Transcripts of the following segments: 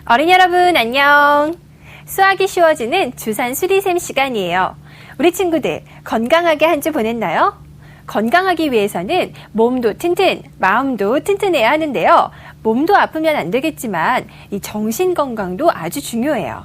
어린이 여러분 안녕. 수학이 쉬워지는 주산 수리셈 시간이에요. 우리 친구들 건강하게 한 주 보냈나요? 건강하기 위해서는 몸도 튼튼, 마음도 튼튼해야 하는데요. 몸도 아프면 안 되겠지만 이 정신 건강도 아주 중요해요.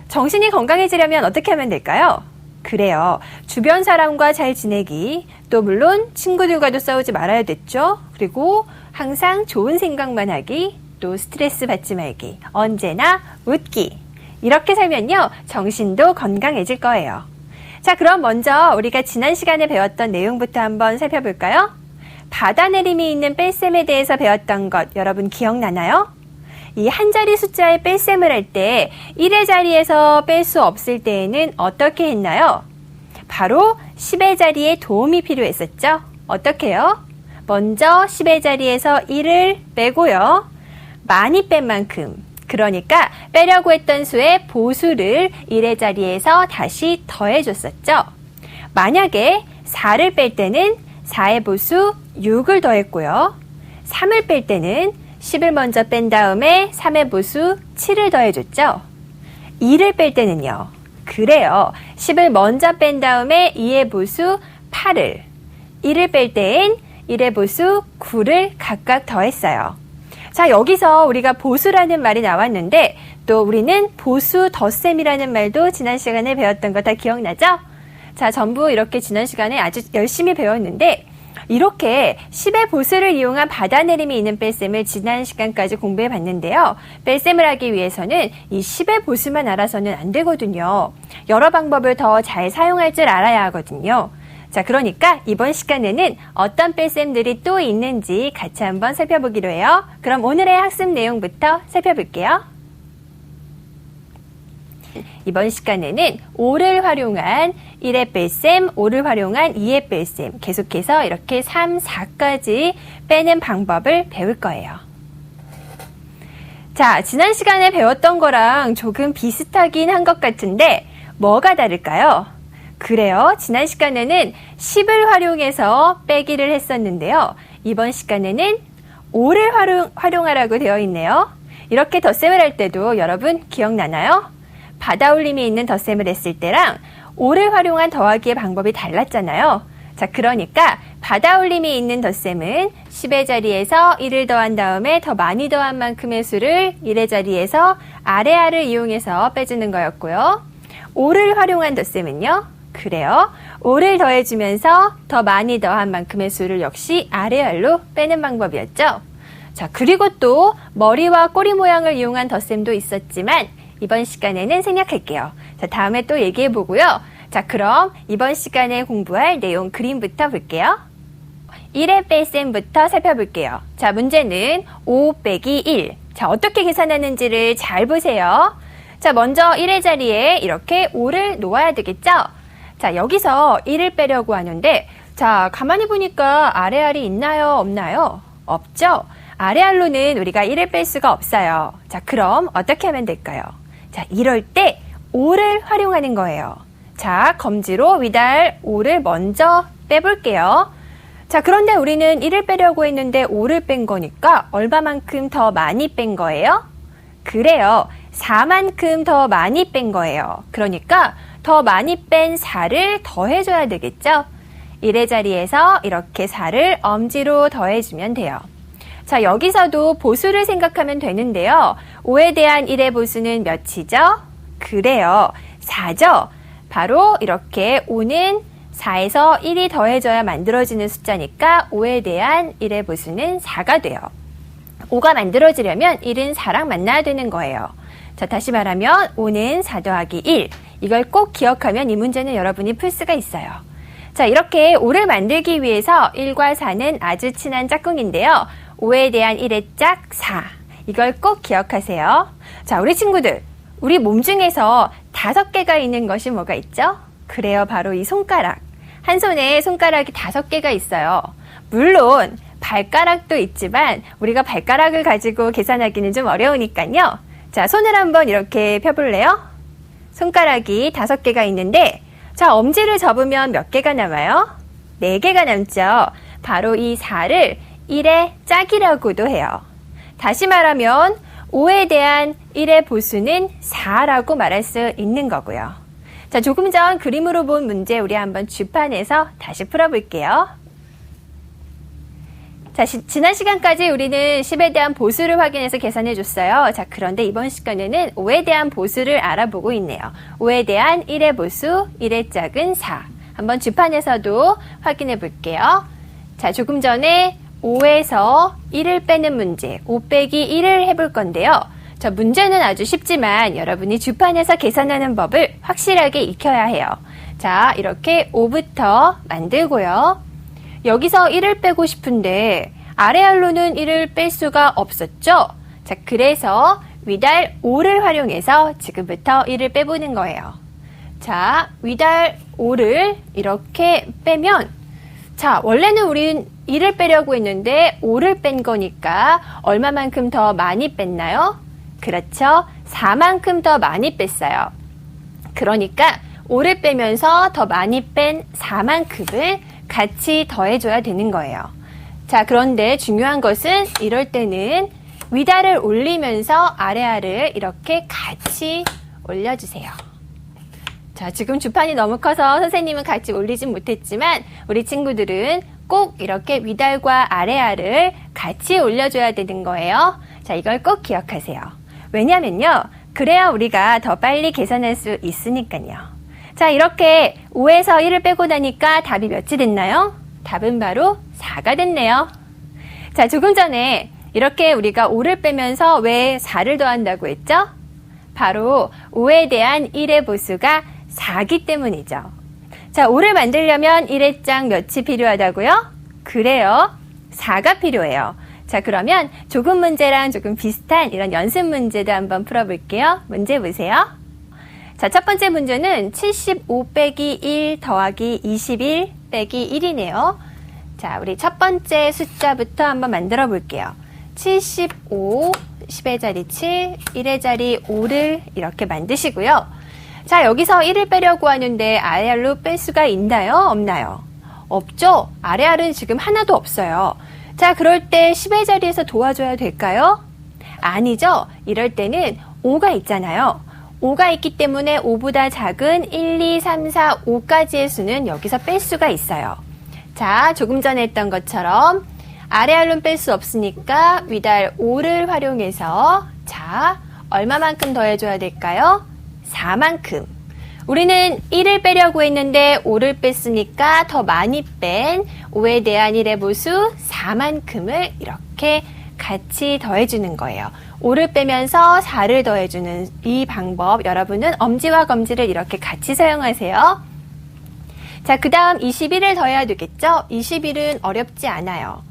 정신이 건강해지려면 어떻게 하면 될까요? 그래요. 주변 사람과 잘 지내기, 또 물론 친구들과도 싸우지 말아야 됐죠. 그리고 항상 좋은 생각만 하기, 또 스트레스 받지 말기, 언제나 웃기. 이렇게 살면요, 정신도 건강해질 거예요. 자, 그럼 먼저 우리가 지난 시간에 배웠던 내용부터 한번 살펴볼까요? 받아내림이 있는 뺄셈에 대해서 배웠던 것 여러분 기억나나요? 이 한 자리 숫자의 뺄셈을 할 때 1의 자리에서 뺄 수 없을 때에는 어떻게 했나요? 바로 10의 자리에 도움이 필요했었죠? 어떻게요? 먼저 10의 자리에서 1을 빼고요. 많이 뺀 만큼, 그러니까 빼려고 했던 수의 보수를 1의 자리에서 다시 더해줬었죠. 만약에 4를 뺄 때는 4의 보수 6을 더했고요. 3을 뺄 때는 10을 먼저 뺀 다음에 3의 보수 7을 더해줬죠. 2를 뺄 때는요. 그래요. 10을 먼저 뺀 다음에 2의 보수 8을, 1을 뺄 때엔 1의 보수 9를 각각 더했어요. 자, 여기서 우리가 보수라는 말이 나왔는데 또 우리는 보수 덧셈이라는 말도 지난 시간에 배웠던 거 다 기억나죠? 자, 전부 이렇게 지난 시간에 아주 열심히 배웠는데 이렇게 10의 보수를 이용한 받아내림이 있는 뺄셈을 지난 시간까지 공부해 봤는데요. 뺄셈을 하기 위해서는 이 10의 보수만 알아서는 안 되거든요. 여러 방법을 더 잘 사용할 줄 알아야 하거든요. 자, 그러니까 이번 시간에는 어떤 뺄셈들이 또 있는지 같이 한번 살펴보기로 해요. 그럼 오늘의 학습 내용부터 살펴볼게요. 이번 시간에는 5를 활용한 1의 뺄셈, 5를 활용한 2의 뺄셈, 계속해서 이렇게 3, 4까지 빼는 방법을 배울 거예요. 자, 지난 시간에 배웠던 거랑 조금 비슷하긴 한 것 같은데 뭐가 다를까요? 그래요. 지난 시간에는 10을 활용해서 빼기를 했었는데요. 이번 시간에는 5를 활용하라고 되어 있네요. 이렇게 덧셈을 할 때도 여러분 기억나나요? 받아올림이 있는 덧셈을 했을 때랑 5를 활용한 더하기의 방법이 달랐잖아요. 자, 그러니까 받아올림이 있는 덧셈은 10의 자리에서 1을 더한 다음에 더 많이 더한 만큼의 수를 1의 자리에서 아래아를 이용해서 빼주는 거였고요. 5를 활용한 덧셈은요. 그래요. 5를 더해주면서 더 많이 더한 만큼의 수를 역시 아래알로 빼는 방법이었죠. 자, 그리고 또 머리와 꼬리 모양을 이용한 덧셈도 있었지만 이번 시간에는 생략할게요. 자, 다음에 또 얘기해보고요. 자, 그럼 이번 시간에 공부할 내용 그림부터 볼게요. 1의 뺄셈부터 살펴볼게요. 자, 문제는 5 빼기 1. 자, 어떻게 계산하는지를 잘 보세요. 자, 먼저 1의 자리에 이렇게 5를 놓아야 되겠죠? 자, 여기서 1을 빼려고 하는데, 자, 가만히 보니까 아래알이 있나요? 없나요? 없죠? 아래알로는 우리가 1을 뺄 수가 없어요. 자, 그럼 어떻게 하면 될까요? 자, 이럴 때 5를 활용하는 거예요. 자, 검지로 위달 5를 먼저 빼볼게요. 자, 그런데 우리는 1을 빼려고 했는데 5를 뺀 거니까 얼마만큼 더 많이 뺀 거예요? 그래요. 4만큼 더 많이 뺀 거예요. 그러니까 더 많이 뺀 4를 더해줘야 되겠죠? 1의 자리에서 이렇게 4를 엄지로 더해주면 돼요. 자, 여기서도 보수를 생각하면 되는데요. 5에 대한 1의 보수는 몇이죠? 그래요. 4죠? 바로 이렇게 5는 4에서 1이 더해져야 만들어지는 숫자니까 5에 대한 1의 보수는 4가 돼요. 5가 만들어지려면 1은 4랑 만나야 되는 거예요. 자, 다시 말하면 5는 4 더하기 1. 이걸 꼭 기억하면 이 문제는 여러분이 풀 수가 있어요. 자, 이렇게 5를 만들기 위해서 1과 4는 아주 친한 짝꿍인데요. 5에 대한 1의 짝 4. 이걸 꼭 기억하세요. 자, 우리 친구들, 우리 몸 중에서 5개가 있는 것이 뭐가 있죠? 그래요, 바로 이 손가락. 한 손에 손가락이 5개가 있어요. 물론 발가락도 있지만 우리가 발가락을 가지고 계산하기는 좀 어려우니까요. 자, 손을 한번 이렇게 펴볼래요? 손가락이 5개가 있는데, 자, 엄지를 접으면 몇 개가 남아요? 4개가 남죠. 바로 이 4를 1의 짝이라고도 해요. 다시 말하면 5에 대한 1의 보수는 4라고 말할 수 있는 거고요. 자, 조금 전 그림으로 본 문제 우리 한번 주판에서 다시 풀어볼게요. 자, 지난 시간까지 우리는 10에 대한 보수를 확인해서 계산해 줬어요. 자, 그런데 이번 시간에는 5에 대한 보수를 알아보고 있네요. 5에 대한 1의 보수, 1의 짝은 4. 한번 주판에서도 확인해 볼게요. 자, 조금 전에 5에서 1을 빼는 문제, 5 빼기 1을 해볼 건데요. 자, 문제는 아주 쉽지만 여러분이 주판에서 계산하는 법을 확실하게 익혀야 해요. 자, 이렇게 5부터 만들고요. 여기서 1을 빼고 싶은데 아래알로는 1을 뺄 수가 없었죠? 자, 그래서 위달 5를 활용해서 지금부터 1을 빼보는 거예요. 자, 위달 5를 이렇게 빼면 자, 원래는 우린 1을 빼려고 했는데 5를 뺀 거니까 얼마만큼 더 많이 뺐나요? 그렇죠. 4만큼 더 많이 뺐어요. 그러니까 5를 빼면서 더 많이 뺀 4만큼을 같이 더해줘야 되는 거예요. 자, 그런데 중요한 것은 이럴 때는 위달을 올리면서 아래알을 이렇게 같이 올려주세요. 자, 지금 주판이 너무 커서 선생님은 같이 올리진 못했지만 우리 친구들은 꼭 이렇게 위달과 아래알을 같이 올려줘야 되는 거예요. 자, 이걸 꼭 기억하세요. 왜냐면요, 그래야 우리가 더 빨리 계산할 수 있으니까요. 자, 이렇게 5에서 1을 빼고 나니까 답이 몇이 됐나요? 답은 바로 4가 됐네요. 자, 조금 전에 이렇게 우리가 5를 빼면서 왜 4를 더한다고 했죠? 바로 5에 대한 1의 보수가 4기 때문이죠. 자, 5를 만들려면 1의 짝 몇이 필요하다고요? 그래요. 4가 필요해요. 자, 그러면 조금 문제랑 조금 비슷한 이런 연습 문제도 한번 풀어볼게요. 문제 보세요. 자, 첫 번째 문제는 75 빼기 1 더하기 21 빼기 1이네요. 자, 우리 첫 번째 숫자부터 한번 만들어 볼게요. 75, 10의 자리 7, 1의 자리 5를 이렇게 만드시고요. 자, 여기서 1을 빼려고 하는데 아래알로 뺄 수가 있나요? 없나요? 없죠? 아래알은 지금 하나도 없어요. 자, 그럴 때 10의 자리에서 도와줘야 될까요? 아니죠? 이럴 때는 5가 있잖아요. 5가 있기 때문에 5보다 작은 1, 2, 3, 4, 5까지의 수는 여기서 뺄 수가 있어요. 자, 조금 전에 했던 것처럼 아래알로는 뺄 수 없으니까 위달 5를 활용해서 자, 얼마만큼 더해줘야 될까요? 4만큼. 우리는 1을 빼려고 했는데 5를 뺐으니까 더 많이 뺀 5에 대한 1의 보수 4만큼을 이렇게 같이 더해주는 거예요. 5를 빼면서 4를 더해주는 이 방법 여러분은 엄지와 검지를 이렇게 같이 사용하세요. 자, 그 다음 21을 더해야 되겠죠? 21은 어렵지 않아요.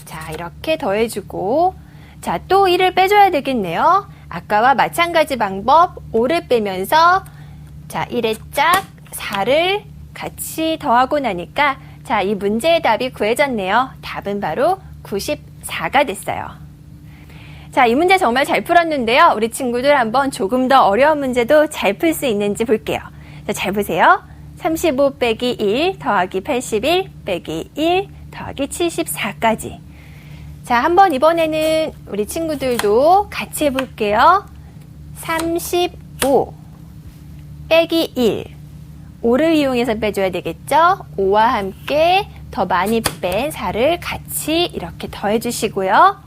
자, 이렇게 더해주고 자, 또 1을 빼줘야 되겠네요. 아까와 마찬가지 방법 5를 빼면서 자, 1의 짝 4를 같이 더하고 나니까 자, 이 문제의 답이 구해졌네요. 답은 바로 94가 됐어요. 자, 이 문제 정말 잘 풀었는데요. 우리 친구들 한번 조금 더 어려운 문제도 잘 풀 수 있는지 볼게요. 자, 잘 보세요. 35 빼기 1 더하기 81 빼기 1 더하기 74까지. 자, 한번 이번에는 우리 친구들도 같이 해볼게요. 35 빼기 1. 5를 이용해서 빼줘야 되겠죠? 5와 함께 더 많이 뺀 4를 같이 이렇게 더해주시고요.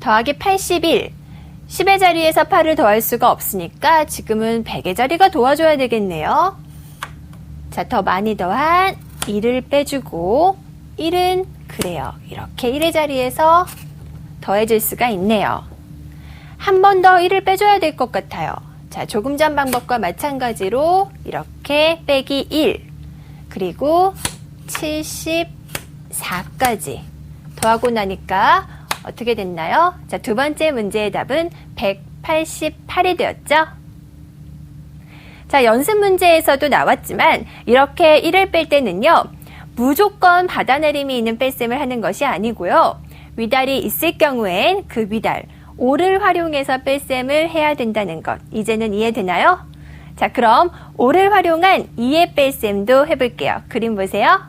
더하기 81. 10의 자리에서 8을 더할 수가 없으니까 지금은 100의 자리가 도와줘야 되겠네요. 자, 더 많이 더한 2를 빼주고 1은 그래요. 이렇게 1의 자리에서 더해질 수가 있네요. 한 번 더 1을 빼줘야 될 것 같아요. 자, 조금 전 방법과 마찬가지로 이렇게 빼기 1 그리고 74까지 더하고 나니까 어떻게 됐나요? 자, 두 번째 문제의 답은 188이 되었죠? 자, 연습 문제에서도 나왔지만 이렇게 1을 뺄 때는요. 무조건 받아내림이 있는 뺄셈을 하는 것이 아니고요. 위달이 있을 경우엔 그 위달 5를 활용해서 뺄셈을 해야 된다는 것. 이제는 이해되나요? 자, 그럼 5를 활용한 2의 뺄셈도 해볼게요. 그림 보세요.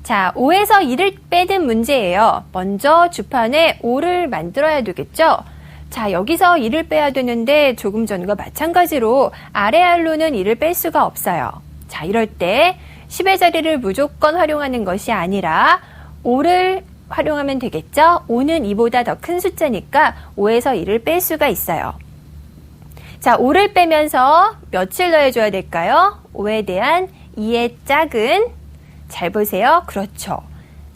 자, 5에서 2를 빼는 문제예요. 먼저 주판에 5를 만들어야 되겠죠? 자, 여기서 2를 빼야 되는데 조금 전과 마찬가지로 아래알로는 2를 뺄 수가 없어요. 자, 이럴 때 10의 자리를 무조건 활용하는 것이 아니라 5를 활용하면 되겠죠? 5는 2보다 더 큰 숫자니까 5에서 2를 뺄 수가 있어요. 자, 5를 빼면서 몇을 더해줘야 될까요? 5에 대한 2의 짝은, 잘 보세요. 그렇죠.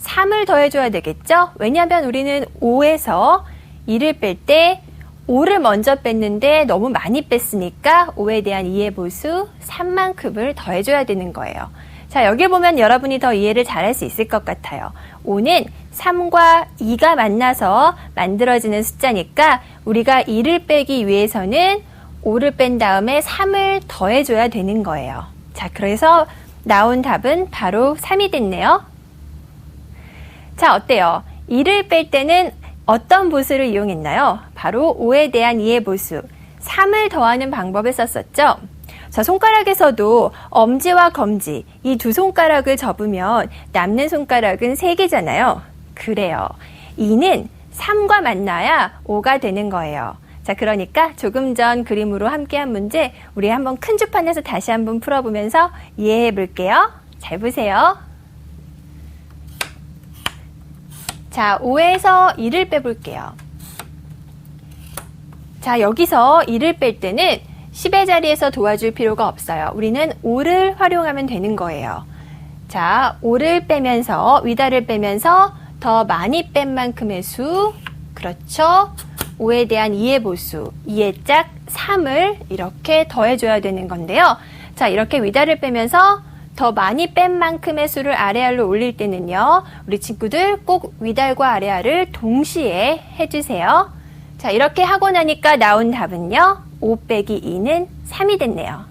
3을 더해줘야 되겠죠? 왜냐하면 우리는 5에서 2를 뺄 때 5를 먼저 뺐는데 너무 많이 뺐으니까 5에 대한 2의 보수 3만큼을 더해줘야 되는 거예요. 자, 여기 보면 여러분이 더 이해를 잘할 수 있을 것 같아요. 5는 3과 2가 만나서 만들어지는 숫자니까 우리가 2를 빼기 위해서는 5를 뺀 다음에 3을 더해줘야 되는 거예요. 자, 그래서 나온 답은 바로 3이 됐네요. 자, 어때요? 2를 뺄 때는 어떤 보수를 이용했나요? 바로 5에 대한 2의 보수, 3을 더하는 방법을 썼었죠. 자, 손가락에서도 엄지와 검지, 이 두 손가락을 접으면 남는 손가락은 3개잖아요. 그래요. 2는 3과 만나야 5가 되는 거예요. 자, 그러니까 조금 전 그림으로 함께한 문제 우리 한번 큰 주판에서 다시 한번 풀어보면서 이해해 볼게요. 잘 보세요. 자, 5에서 2를 빼볼게요. 자, 여기서 2를 뺄 때는 10의 자리에서 도와줄 필요가 없어요. 우리는 5를 활용하면 되는 거예요. 자, 5를 빼면서, 위다를 빼면서 더 많이 뺀 만큼의 수, 그렇죠? 5에 대한 2의 보수, 2의 짝 3을 이렇게 더해줘야 되는 건데요. 자, 이렇게 위다를 빼면서 더 많이 뺀 만큼의 수를 아래알로 올릴 때는요. 우리 친구들 꼭 위달과 아래알을 동시에 해주세요. 자, 이렇게 하고 나니까 나온 답은요. 5 빼기 2는 3이 됐네요.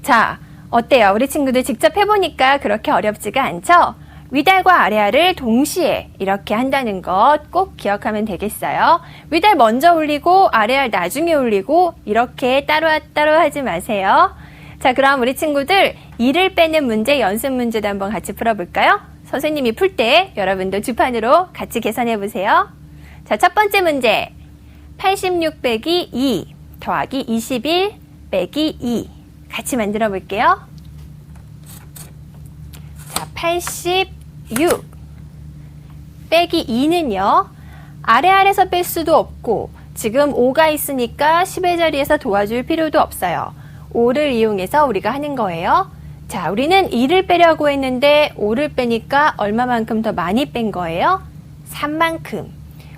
자, 어때요? 우리 친구들 직접 해보니까 그렇게 어렵지가 않죠? 위달과 아래알을 동시에 이렇게 한다는 것 꼭 기억하면 되겠어요. 위달 먼저 올리고 아래알 나중에 올리고 이렇게 따로 하지 마세요. 자, 그럼 우리 친구들 2를 빼는 문제 연습 문제도 한번 같이 풀어볼까요? 선생님이 풀 때 여러분도 주판으로 같이 계산해 보세요. 자, 첫 번째 문제. 86 빼기 2 더하기 21 빼기 2 같이 만들어 볼게요. 자, 86 빼기 2는요. 아래알에서 뺄 수도 없고 지금 5가 있으니까 10의 자리에서 도와줄 필요도 없어요. 5를 이용해서 우리가 하는 거예요. 자, 우리는 2를 빼려고 했는데 5를 빼니까 얼마만큼 더 많이 뺀 거예요? 3만큼.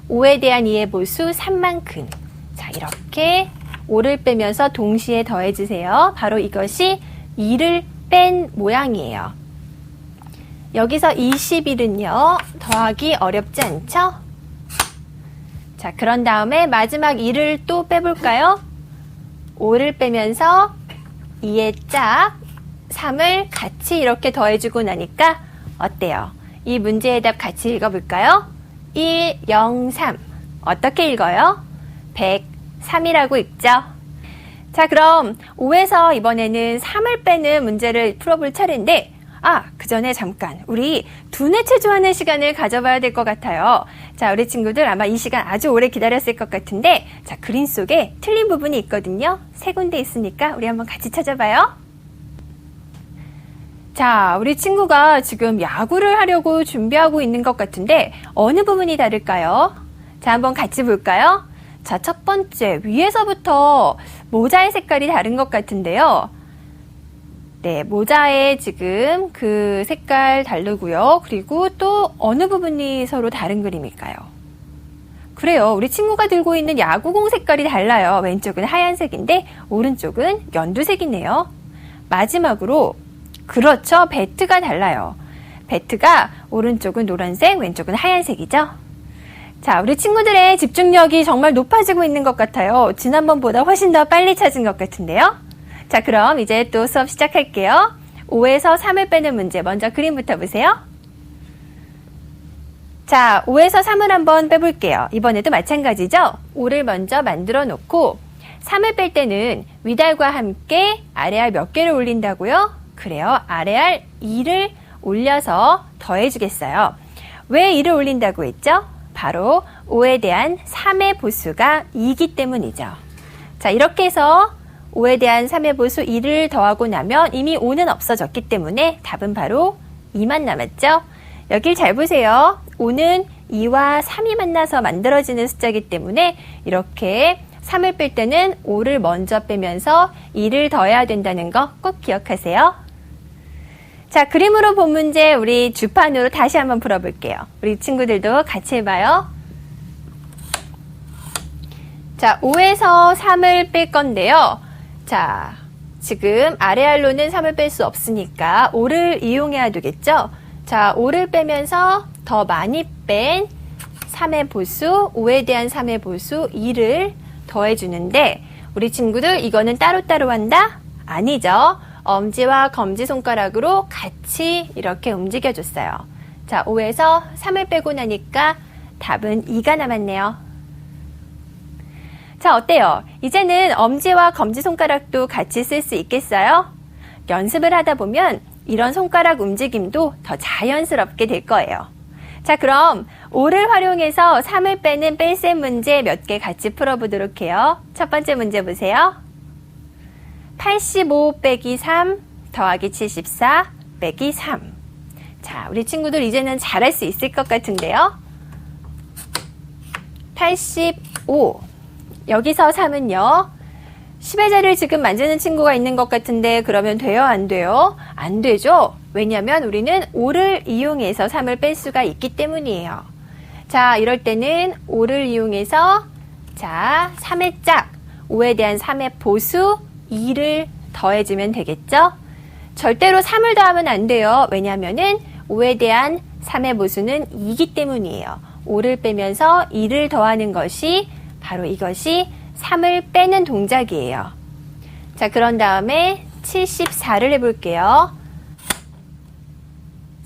5에 대한 2의 보수 3만큼. 자, 이렇게 5를 빼면서 동시에 더해주세요. 바로 이것이 2를 뺀 모양이에요. 여기서 21은요. 더하기 어렵지 않죠? 자, 그런 다음에 마지막 2를 또 빼볼까요? 5를 빼면서 2의 짝 3을 같이 이렇게 더해주고 나니까 어때요? 이 문제의 답 같이 읽어볼까요? 103 어떻게 읽어요? 103이라고 읽죠? 자, 그럼 5에서 이번에는 3을 빼는 문제를 풀어볼 차례인데 그 전에 잠깐 우리 두뇌 체조하는 시간을 가져봐야 될 것 같아요. 자, 우리 친구들 아마 이 시간 아주 오래 기다렸을 것 같은데 자, 그림 속에 틀린 부분이 있거든요. 3군데 있으니까 우리 한번 같이 찾아봐요. 자, 우리 친구가 지금 야구를 하려고 준비하고 있는 것 같은데 어느 부분이 다를까요? 자, 한번 같이 볼까요? 자, 첫 번째 위에서부터 모자의 색깔이 다른 것 같은데요. 네, 모자에 지금 그 색깔 다르고요. 그리고 또 어느 부분이 서로 다른 그림일까요? 그래요. 우리 친구가 들고 있는 야구공 색깔이 달라요. 왼쪽은 하얀색인데 오른쪽은 연두색이네요. 마지막으로 그렇죠. 배트가 달라요. 배트가 오른쪽은 노란색, 왼쪽은 하얀색이죠. 자, 우리 친구들의 집중력이 정말 높아지고 있는 것 같아요. 지난번보다 훨씬 더 빨리 찾은 것 같은데요. 자, 그럼 이제 또 수업 시작할게요. 5에서 3을 빼는 문제 먼저 그림부터 보세요. 자, 5에서 3을 한번 빼볼게요. 이번에도 마찬가지죠. 5를 먼저 만들어 놓고 3을 뺄 때는 위달과 함께 아래알 몇 개를 올린다고요? 그래요. 아래알 2를 올려서 더해주겠어요. 왜 2를 올린다고 했죠? 바로 5에 대한 3의 보수가 2이기 때문이죠. 자, 이렇게 해서 5에 대한 3의 보수 2를 더하고 나면 이미 5는 없어졌기 때문에 답은 바로 2만 남았죠. 여길 잘 보세요. 5는 2와 3이 만나서 만들어지는 숫자이기 때문에 이렇게 3을 뺄 때는 5를 먼저 빼면서 2를 더해야 된다는 거 꼭 기억하세요. 자, 그림으로 본 문제 우리 주판으로 다시 한번 풀어볼게요. 우리 친구들도 같이 해봐요. 자, 5에서 3을 뺄 건데요. 자, 지금 아래알로는 3을 뺄 수 없으니까 5를 이용해야 되겠죠? 자, 5를 빼면서 더 많이 뺀 3의 보수, 5에 대한 3의 보수 2를 더해주는데 우리 친구들 이거는 따로따로 한다? 아니죠. 엄지와 검지손가락으로 같이 이렇게 움직여줬어요. 자, 5에서 3을 빼고 나니까 답은 2가 남았네요. 자, 어때요? 이제는 엄지와 검지손가락도 같이 쓸 수 있겠어요? 연습을 하다 보면 이런 손가락 움직임도 더 자연스럽게 될 거예요. 자, 그럼 5를 활용해서 3을 빼는 뺄셈 문제 몇 개 같이 풀어보도록 해요. 첫 번째 문제 보세요. 85 빼기 3 더하기 74 빼기 3. 자, 우리 친구들 이제는 잘할 수 있을 것 같은데요. 85. 여기서 3은요. 10의 자리를 지금 만지는 친구가 있는 것 같은데 그러면 돼요? 안 돼요? 안 되죠? 왜냐하면 우리는 5를 이용해서 3을 뺄 수가 있기 때문이에요. 자, 이럴 때는 5를 이용해서 자, 3의 짝, 5에 대한 3의 보수 2를 더해주면 되겠죠? 절대로 3을 더하면 안 돼요. 왜냐하면은 5에 대한 3의 보수는 2이기 때문이에요. 5를 빼면서 2를 더하는 것이 바로 이것이 3을 빼는 동작이에요. 자, 그런 다음에 74를 해볼게요.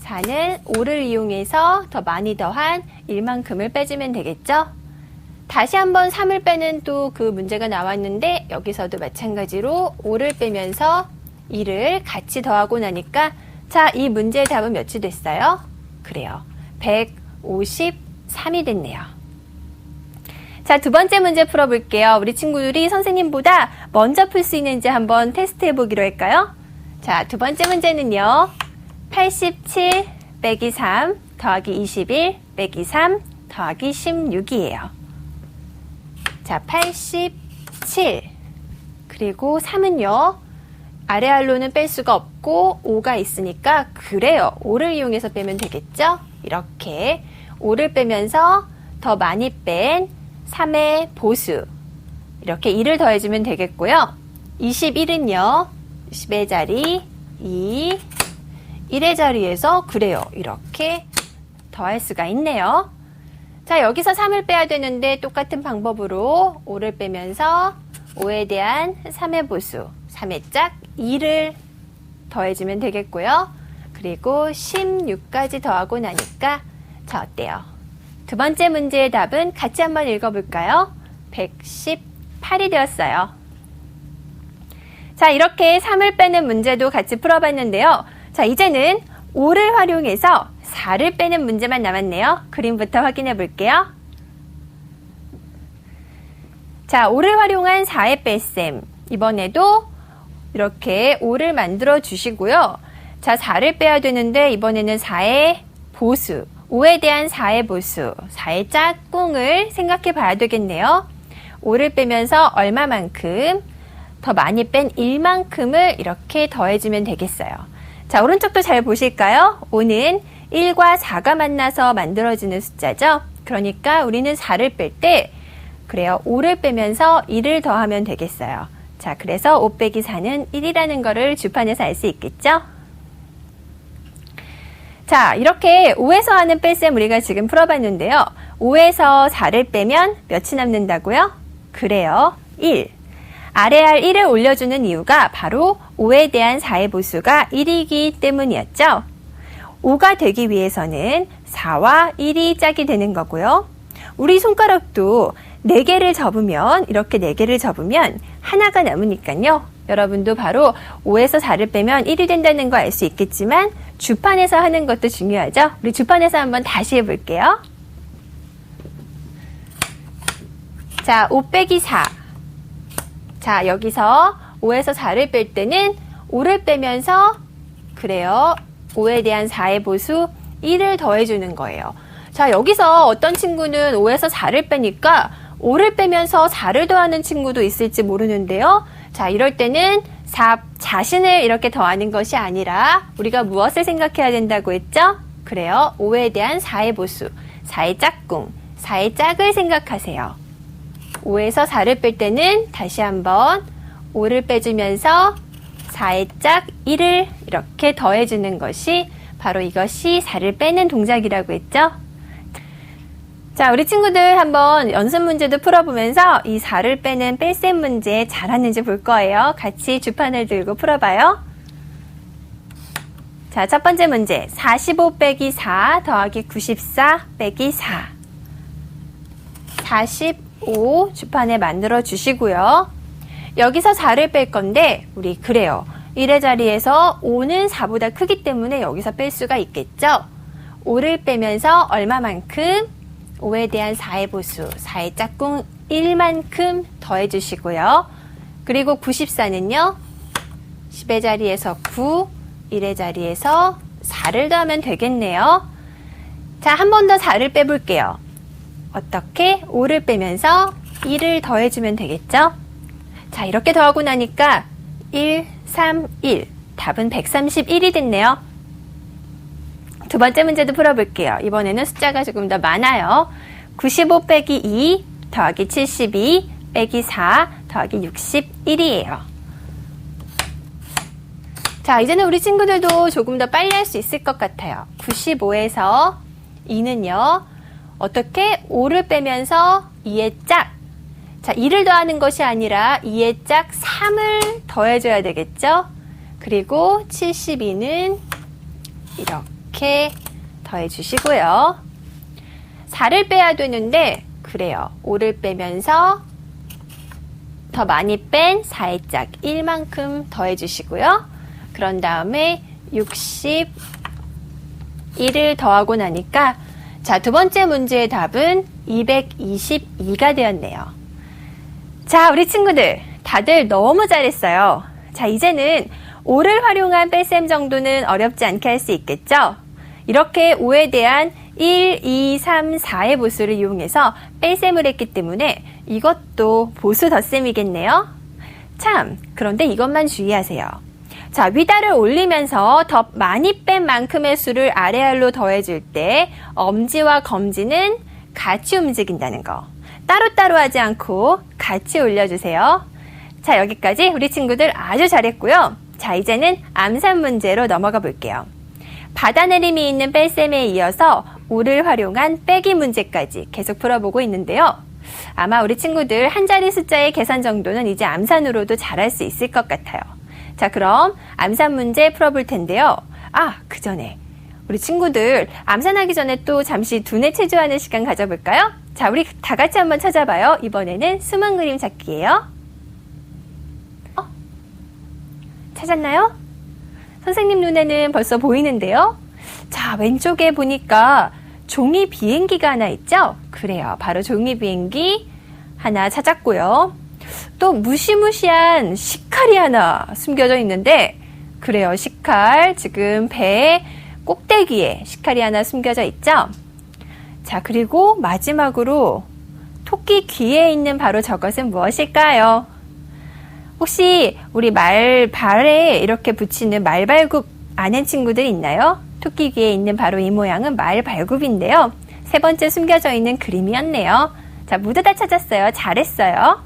4는 5를 이용해서 더 많이 더한 1만큼을 빼주면 되겠죠? 다시 한번 3을 빼는 또 그 문제가 나왔는데 여기서도 마찬가지로 5를 빼면서 2를 같이 더하고 나니까 자, 이 문제의 답은 몇이 됐어요? 그래요. 153이 됐네요. 자, 두 번째 문제 풀어볼게요. 우리 친구들이 선생님보다 먼저 풀 수 있는지 한번 테스트 해보기로 할까요? 자, 두 번째 문제는요. 87 빼기 3 더하기 21 빼기 3 더하기 16이에요. 자, 87 그리고 3은요. 아래알로는 뺄 수가 없고 5가 있으니까 그래요. 5를 이용해서 빼면 되겠죠? 이렇게 5를 빼면서 더 많이 뺀 3의 보수 이렇게 2를 더해주면 되겠고요. 21은요. 10의 자리 2 1의 자리에서 그래요. 이렇게 더할 수가 있네요. 자, 여기서 3을 빼야 되는데 똑같은 방법으로 5를 빼면서 5에 대한 3의 보수 3의 짝 2를 더해주면 되겠고요. 그리고 16까지 더하고 나니까 자, 어때요? 두 번째 문제의 답은 같이 한번 읽어볼까요? 118이 되었어요. 자, 이렇게 3을 빼는 문제도 같이 풀어봤는데요. 자, 이제는 5를 활용해서 4를 빼는 문제만 남았네요. 그림부터 확인해 볼게요. 자, 5를 활용한 4의 뺄셈. 이번에도 이렇게 5를 만들어 주시고요. 자, 4를 빼야 되는데 이번에는 4의 보수. 5에 대한 4의 보수, 4의 짝꿍을 생각해 봐야 되겠네요. 5를 빼면서 얼마만큼, 더 많이 뺀 1만큼을 이렇게 더해주면 되겠어요. 자, 오른쪽도 잘 보실까요? 5는 1과 4가 만나서 만들어지는 숫자죠. 그러니까 우리는 4를 뺄 때, 그래요. 5를 빼면서 1을 더하면 되겠어요. 자, 그래서 5 빼기 4는 1이라는 거를 주판에서 알 수 있겠죠? 자, 이렇게 5에서 하는 뺄셈 우리가 지금 풀어봤는데요. 5에서 4를 빼면 몇이 남는다고요? 그래요. 1. 아래알 1을 올려주는 이유가 바로 5에 대한 4의 보수가 1이기 때문이었죠. 5가 되기 위해서는 4와 1이 짝이 되는 거고요. 우리 손가락도 4개를 접으면 이렇게 4개를 접으면 하나가 남으니까요. 여러분도 바로 5에서 4를 빼면 1이 된다는 거 알 수 있겠지만 주판에서 하는 것도 중요하죠. 우리 주판에서 한번 다시 해볼게요. 자, 5 빼기 4. 자, 여기서 5에서 4를 뺄 때는 5를 빼면서 그래요. 5에 대한 4의 보수 1을 더해주는 거예요. 자, 여기서 어떤 친구는 5에서 4를 빼니까 5를 빼면서 4를 더하는 친구도 있을지 모르는데요. 자, 이럴 때는 4 자신을 이렇게 더하는 것이 아니라 우리가 무엇을 생각해야 된다고 했죠? 그래요. 5에 대한 4의 보수, 4의 짝꿍, 4의 짝을 생각하세요. 5에서 4를 뺄 때는 다시 한번 5를 빼주면서 4의 짝 1을 이렇게 더해주는 것이 바로 이것이 4를 빼는 동작이라고 했죠? 자, 우리 친구들 한번 연습 문제도 풀어보면서 이 4를 빼는 뺄셈 문제 잘하는지 볼 거예요. 같이 주판을 들고 풀어봐요. 자, 첫 번째 문제. 45 빼기 4 더하기 94 빼기 4. 45 주판에 만들어 주시고요. 여기서 4를 뺄 건데 우리 그래요. 1의 자리에서 5는 4보다 크기 때문에 여기서 뺄 수가 있겠죠. 5를 빼면서 얼마만큼? 5에 대한 4의 보수, 4의 짝꿍 1만큼 더해주시고요. 그리고 94는요. 10의 자리에서 9, 1의 자리에서 4를 더하면 되겠네요. 자, 한 번 더 4를 빼볼게요. 어떻게? 5를 빼면서 1을 더해주면 되겠죠? 자, 이렇게 더하고 나니까 1, 3, 1. 답은 131이 됐네요. 두 번째 문제도 풀어볼게요. 이번에는 숫자가 조금 더 많아요. 95 빼기 2 더하기 72 빼기 4 더하기 61이에요. 자, 이제는 우리 친구들도 조금 더 빨리 할 수 있을 것 같아요. 95에서 2는요. 어떻게? 5를 빼면서 2의 짝. 자, 2를 더하는 것이 아니라 2의 짝 3을 더해줘야 되겠죠? 그리고 72는 이렇게 더해주시고요. 4를 빼야 되는데 그래요. 5를 빼면서 더 많이 뺀 4의 짝 1만큼 더해주시고요. 그런 다음에 61을 더하고 나니까 자, 두 번째 문제의 답은 222가 되었네요. 자, 우리 친구들 다들 너무 잘했어요. 자, 이제는 5를 활용한 뺄셈 정도는 어렵지 않게 할 수 있겠죠? 이렇게 5에 대한 1, 2, 3, 4의 보수를 이용해서 뺄셈을 했기 때문에 이것도 보수 덧셈이겠네요. 참, 그런데 이것만 주의하세요. 자, 위다를 올리면서 더 많이 뺀 만큼의 수를 아래알로 더해줄 때 엄지와 검지는 같이 움직인다는 거. 따로따로 하지 않고 같이 올려주세요. 자, 여기까지 우리 친구들 아주 잘했고요. 자, 이제는 암산 문제로 넘어가 볼게요. 받아내림이 있는 뺄셈에 이어서 5를 활용한 빼기 문제까지 계속 풀어보고 있는데요. 아마 우리 친구들 한 자리 숫자의 계산 정도는 이제 암산으로도 잘할 수 있을 것 같아요. 자, 그럼 암산 문제 풀어볼 텐데요. 아, 그 전에 우리 친구들 암산하기 전에 또 잠시 두뇌 체조하는 시간 가져볼까요? 자, 우리 다 같이 한번 찾아봐요. 이번에는 숨은 그림 찾기예요. 찾았나요? 선생님 눈에는 벌써 보이는데요. 자, 왼쪽에 보니까 종이 비행기가 하나 있죠? 그래요. 바로 종이 비행기 하나 찾았고요. 또 무시무시한 식칼이 하나 숨겨져 있는데 그래요. 식칼 지금 배 꼭대기에 식칼이 하나 숨겨져 있죠? 자, 그리고 마지막으로 토끼 귀에 있는 바로 저것은 무엇일까요? 혹시 우리 발에 이렇게 붙이는 말발굽 아는 친구들 있나요? 토끼 귀에 있는 바로 이 모양은 말발굽인데요. 세 번째 숨겨져 있는 그림이었네요. 자, 모두 다 찾았어요. 잘했어요.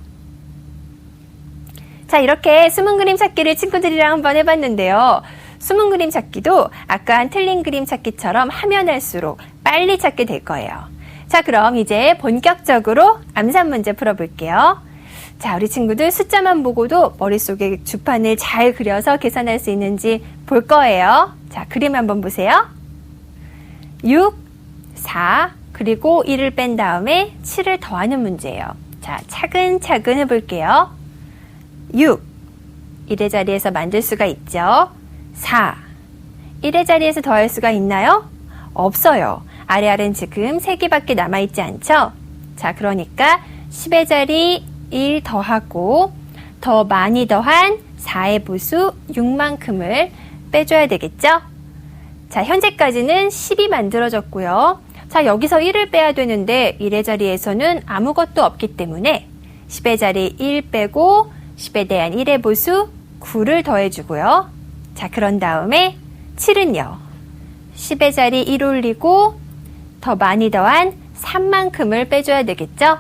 자, 이렇게 숨은 그림 찾기를 친구들이랑 한번 해봤는데요. 숨은 그림 찾기도 아까 한 틀린 그림 찾기처럼 하면 할수록 빨리 찾게 될 거예요. 자, 그럼 이제 본격적으로 암산 문제 풀어볼게요. 자, 우리 친구들 숫자만 보고도 머릿속에 주판을 잘 그려서 계산할 수 있는지 볼 거예요. 자, 그림 한번 보세요. 6, 4, 그리고 1을 뺀 다음에 7을 더하는 문제예요. 자, 차근차근 해볼게요. 6, 1의 자리에서 만들 수가 있죠. 4, 1의 자리에서 더할 수가 있나요? 없어요. 아래알은 지금 3개밖에 남아있지 않죠? 자, 그러니까 10의 자리 1 더하고 더 많이 더한 4의 보수 6만큼을 빼줘야 되겠죠? 자, 현재까지는 10이 만들어졌고요. 자, 여기서 1을 빼야 되는데 1의 자리에서는 아무것도 없기 때문에 10의 자리 1 빼고 10에 대한 1의 보수 9를 더해주고요. 자, 그런 다음에 7은요. 10의 자리 1 올리고 더 많이 더한 3만큼을 빼줘야 되겠죠?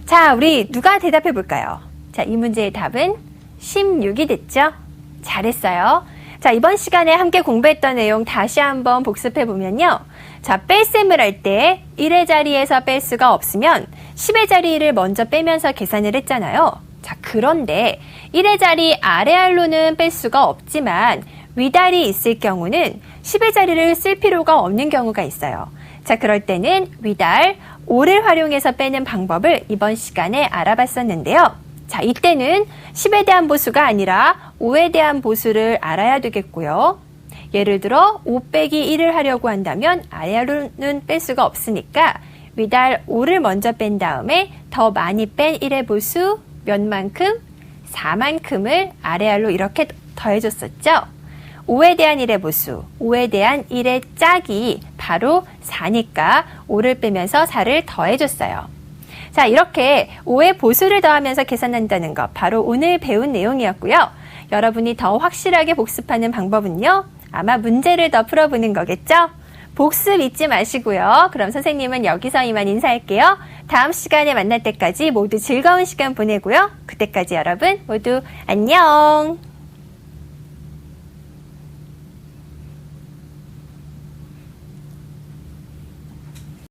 자, 우리 누가 대답해 볼까요? 자, 이 문제의 답은 16이 됐죠? 잘했어요. 자, 이번 시간에 함께 공부했던 내용 다시 한번 복습해 보면요. 자, 뺄셈을 할 때 1의 자리에서 뺄 수가 없으면 10의 자리를 먼저 빼면서 계산을 했잖아요. 자, 그런데 1의 자리 아래알로는 뺄 수가 없지만 위달이 있을 경우는 10의 자리를 쓸 필요가 없는 경우가 있어요. 자, 그럴 때는 위달 5를 활용해서 빼는 방법을 이번 시간에 알아봤었는데요. 자, 이때는 10에 대한 보수가 아니라 5에 대한 보수를 알아야 되겠고요. 예를 들어 5 빼기 1을 하려고 한다면 아래알로는 뺄 수가 없으니까 위달 5를 먼저 뺀 다음에 더 많이 뺀 1의 보수 몇만큼? 4만큼을 아래알로 이렇게 더해줬었죠. 5에 대한 1의 보수, 5에 대한 1의 짝이 바로 4니까 5를 빼면서 4를 더해줬어요. 자, 이렇게 5의 보수를 더하면서 계산한다는 것, 바로 오늘 배운 내용이었고요. 여러분이 더 확실하게 복습하는 방법은요, 아마 문제를 더 풀어보는 거겠죠? 복습 잊지 마시고요. 그럼 선생님은 여기서 이만 인사할게요. 다음 시간에 만날 때까지 모두 즐거운 시간 보내고요. 그때까지 여러분 모두 안녕!